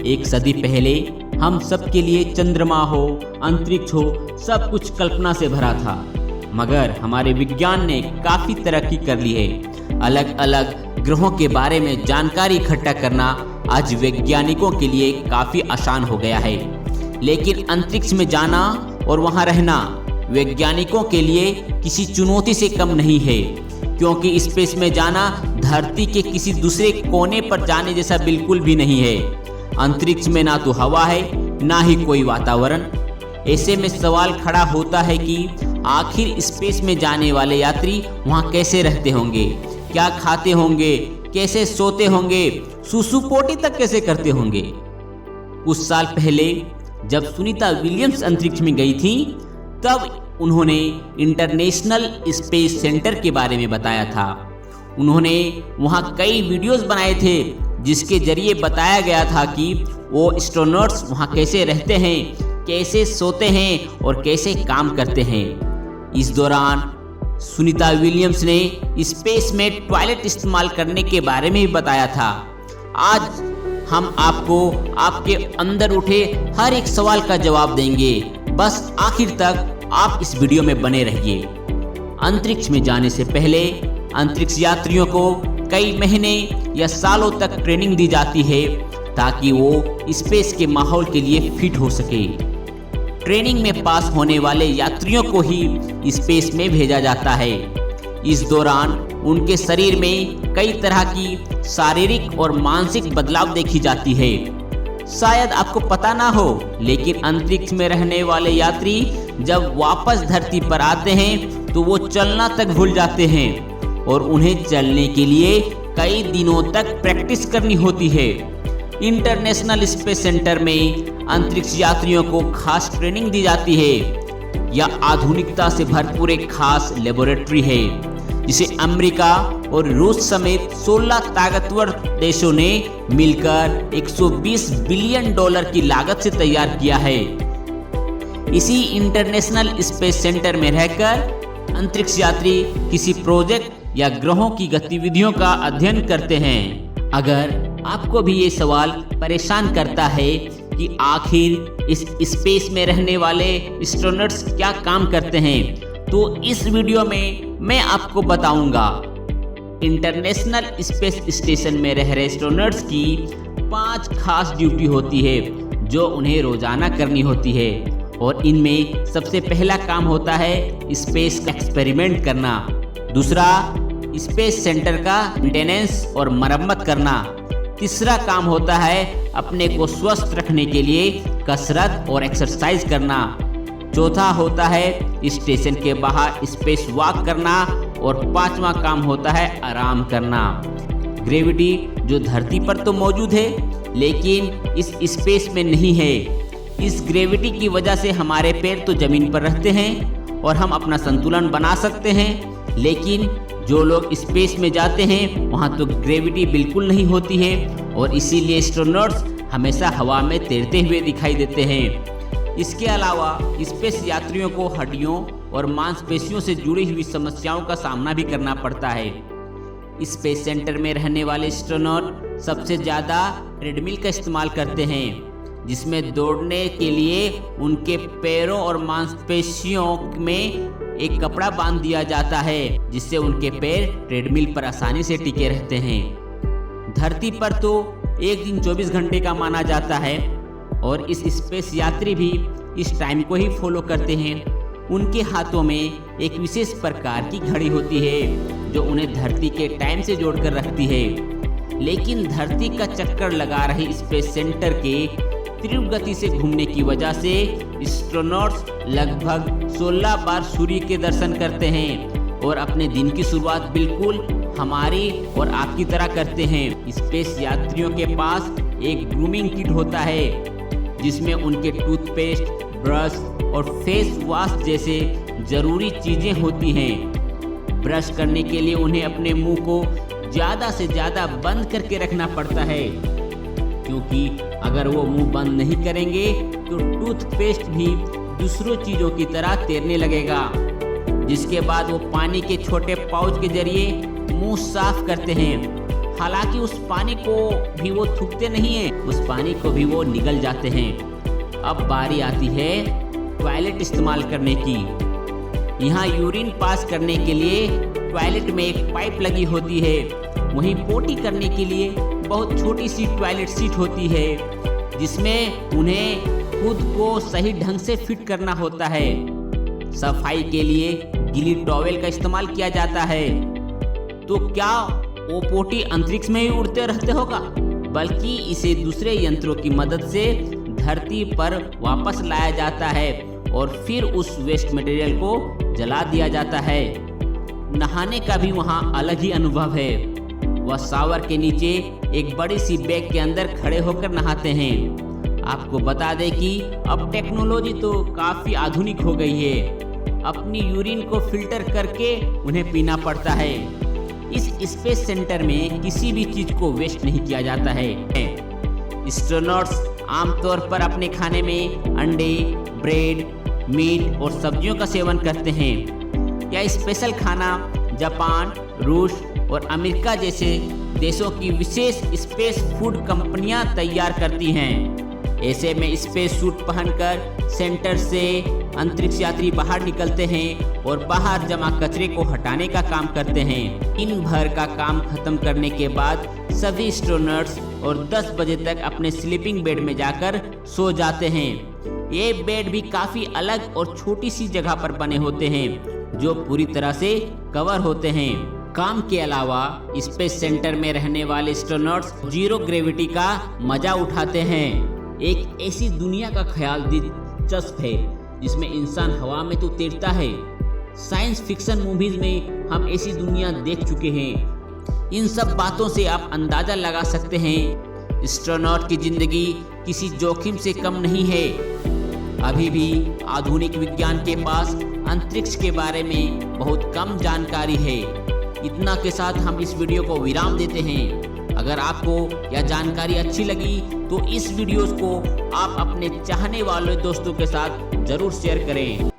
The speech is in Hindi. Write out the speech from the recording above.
एक सदी पहले हम सब के लिए चंद्रमा हो, अंतरिक्ष हो, सब कुछ कल्पना से भरा था। मगर हमारे विज्ञान ने काफ़ी तरक्की कर ली है। अलग अलग ग्रहों के बारे में जानकारी इकट्ठा करना आज वैज्ञानिकों के लिए काफ़ी आसान हो गया है। लेकिन अंतरिक्ष में जाना और वहां रहना वैज्ञानिकों के लिए किसी चुनौती से कम नहीं है, क्योंकि स्पेस में जाना धरती के किसी दूसरे कोने पर जाने जैसा बिल्कुल भी नहीं है। अंतरिक्ष में ना तो हवा है, ना ही कोई वातावरण। ऐसे में सवाल खड़ा होता है कि आखिर स्पेस में जाने वाले यात्री वहां कैसे रहते होंगे, क्या खाते होंगे, कैसे सोते होंगे, सुसुपोटी तक कैसे करते होंगे। कुछ साल पहले जब सुनीता विलियम्स अंतरिक्ष में गई थी, तब उन्होंने इंटरनेशनल स्पेस सेंटर के बारे में बताया था। उन्होंने वहां कई वीडियोस बनाए थे जिसके जरिए बताया गया था कि वो एस्ट्रोनॉट्स वहां कैसे रहते हैं, कैसे सोते हैं और कैसे काम करते हैं। इस दौरान सुनीता विलियम्स ने स्पेस में टॉयलेट इस्तेमाल करने के बारे में भी बताया था। आज हम आपको आपके अंदर उठे हर एक सवाल का जवाब देंगे। बस आखिर तक आप इस वीडियो में बने रहिए। अंतरिक्ष में जाने से पहले अंतरिक्ष यात्रियों को कई महीने या सालों तक ट्रेनिंग दी जाती है ताकि वो स्पेस के माहौल के लिए फिट हो सके। ट्रेनिंग में पास होने वाले यात्रियों को ही स्पेस में भेजा जाता है। इस दौरान उनके शरीर में कई तरह की शारीरिक और मानसिक बदलाव देखी जाती है। शायद आपको पता ना हो, लेकिन अंतरिक्ष में रहने वाले यात्री जब वापस धरती पर आते हैं तो वो चलना तक भूल जाते हैं और उन्हें चलने के लिए कई दिनों तक प्रैक्टिस करनी होती है। इंटरनेशनल स्पेस सेंटर में अंतरिक्ष यात्रियों को खास ट्रेनिंग दी जाती है। यह आधुनिकता से भरपूर एक खास लेबोरेटरी है जिसे अमेरिका और रूस समेत 16 ताकतवर देशों ने मिलकर 120 बिलियन डॉलर की लागत से तैयार किया है। इसी इंटरनेशनल स्पेस सेंटर में रहकर अंतरिक्ष यात्री किसी प्रोजेक्ट या ग्रहों की गतिविधियों का अध्ययन करते हैं। अगर आपको भी ये सवाल परेशान करता है कि आखिर इस स्पेस में रहने वाले एस्ट्रोनॉट्स क्या काम करते हैं, तो इस वीडियो में मैं आपको बताऊंगा। इंटरनेशनल स्पेस स्टेशन में रह रहे एस्ट्रोनॉट्स की 5 खास ड्यूटी होती है जो उन्हें रोजाना करनी होती है, और इनमें सबसे पहला काम होता है स्पेस एक्सपेरिमेंट करना। दूसरा, स्पेस सेंटर का मेंटेनेंस और मरम्मत करना। तीसरा काम होता है अपने को स्वस्थ रखने के लिए कसरत और एक्सरसाइज करना। चौथा होता है स्टेशन के बाहर स्पेस वॉक करना, और 5वां काम होता है आराम करना। ग्रेविटी जो धरती पर तो मौजूद है लेकिन इस स्पेस में नहीं है। इस ग्रेविटी की वजह से हमारे पैर तो जमीन पर रहते हैं और हम अपना संतुलन बना सकते हैं, लेकिन जो लोग स्पेस में जाते हैं वहां तो ग्रेविटी बिल्कुल नहीं होती है, और इसीलिए एस्ट्रोनॉट्स हमेशा हवा में तैरते हुए दिखाई देते हैं। इसके अलावा स्पेस यात्रियों को हड्डियों और मांसपेशियों से जुड़ी हुई समस्याओं का सामना भी करना पड़ता है। स्पेस सेंटर में रहने वाले एस्ट्रोनॉट सबसे ज़्यादा ट्रेडमिल का इस्तेमाल करते हैं, जिसमें दौड़ने के लिए उनके पैरों और मांसपेशियों में एक कपड़ा बांध दिया जाता है, जिससे उनके पैर ट्रेडमिल पर आसानी से टिके रहते हैं। धरती पर तो एक दिन 24 घंटे का माना जाता है, और इस स्पेस यात्री भी इस टाइम को ही फॉलो करते हैं। उनके हाथों में एक विशेष प्रकार की घड़ी होती है जो उन्हें धरती के टाइम से जोड़कर रखती है। लेकिन धरती का चक्कर लगा रही स्पेस सेंटर के तीव्र गति से घूमने की वजह से एस्ट्रोनॉट्स लगभग 16 बार सूर्य के दर्शन करते हैं और अपने दिन की शुरुआत बिल्कुल हमारी और आपकी तरह करते हैं। स्पेस यात्रियों के पास एक ग्रूमिंग किट होता है जिसमें उनके टूथपेस्ट, ब्रश और फेस वॉश जैसे जरूरी चीजें होती हैं। ब्रश करने के लिए उन्हें अपने मुंह को ज़्यादा से ज़्यादा बंद करके रखना पड़ता है, क्योंकि अगर वो मुंह बंद नहीं करेंगे तो टूथपेस्ट भी दूसरों चीज़ों की तरह तैरने लगेगा। जिसके बाद वो पानी के छोटे पाउच के जरिए मुंह साफ करते हैं। हालांकि उस पानी को भी वो थूकते नहीं हैं, उस पानी को भी वो निगल जाते हैं। अब बारी आती है टॉयलेट इस्तेमाल करने की। यहाँ यूरिन पास करने के लिए टॉयलेट में एक पाइप लगी होती है, वहीं पोटी करने के लिए बहुत छोटी सी टॉयलेट सीट होती है, जिसमें उन्हें खुद को सही ढंग से फिट करना होता है। सफाई के लिए गीली टॉवेल का इस्तेमाल किया जाता है। तो क्या वो पोटी अंतरिक्ष में ही उड़ते रहते होगा, बल्कि इसे दूसरे यंत्रों की मदद से धरती पर वापस लाया जाता है और फिर उस वेस्ट मटेरियल को जला दिया जाता है। नहाने का भी वहाँ अलग ही अनुभव है। वह शावर के नीचे एक बड़ी सी बैग के अंदर खड़े होकर नहाते हैं। आपको बता दें कि अब टेक्नोलॉजी तो काफ़ी आधुनिक हो गई है। अपनी यूरिन को फिल्टर करके उन्हें पीना पड़ता है। इस स्पेस सेंटर में किसी भी चीज़ को वेस्ट नहीं किया जाता है। एस्ट्रोनॉट्स आमतौर पर अपने खाने में अंडे, ब्रेड, मीट और सब्जियों का सेवन करते हैं। यह स्पेशल खाना जापान, रूस और अमेरिका जैसे देशों की विशेष स्पेस फूड कंपनियां तैयार करती हैं। ऐसे में स्पेस सूट पहनकर सेंटर से अंतरिक्ष यात्री बाहर निकलते हैं और बाहर जमा कचरे को हटाने का काम करते हैं। दिन भर का काम खत्म करने के बाद सभी एस्ट्रोनॉट्स और 10 बजे तक अपने स्लीपिंग बेड में जाकर सो जाते हैं। ये बेड भी काफ़ी अलग और छोटी सी जगह पर बने होते हैं, जो पूरी तरह से कवर होते हैं। काम के अलावा स्पेस सेंटर में रहने वाले एस्ट्रोनॉट्स जीरो ग्रेविटी का मजा उठाते हैं। एक ऐसी दुनिया का ख्याल दिलचस्प है जिसमें इंसान हवा में तो तैरता है। साइंस फिक्शन मूवीज में हम ऐसी दुनिया देख चुके हैं। इन सब बातों से आप अंदाजा लगा सकते हैं एस्ट्रोनॉट की जिंदगी किसी जोखिम से कम नहीं है। अभी भी आधुनिक विज्ञान के पास अंतरिक्ष के बारे में बहुत कम जानकारी है। इतना के साथ हम इस वीडियो को विराम देते हैं। अगर आपको यह जानकारी अच्छी लगी तो इस वीडियोस को आप अपने चाहने वाले दोस्तों के साथ जरूर शेयर करें।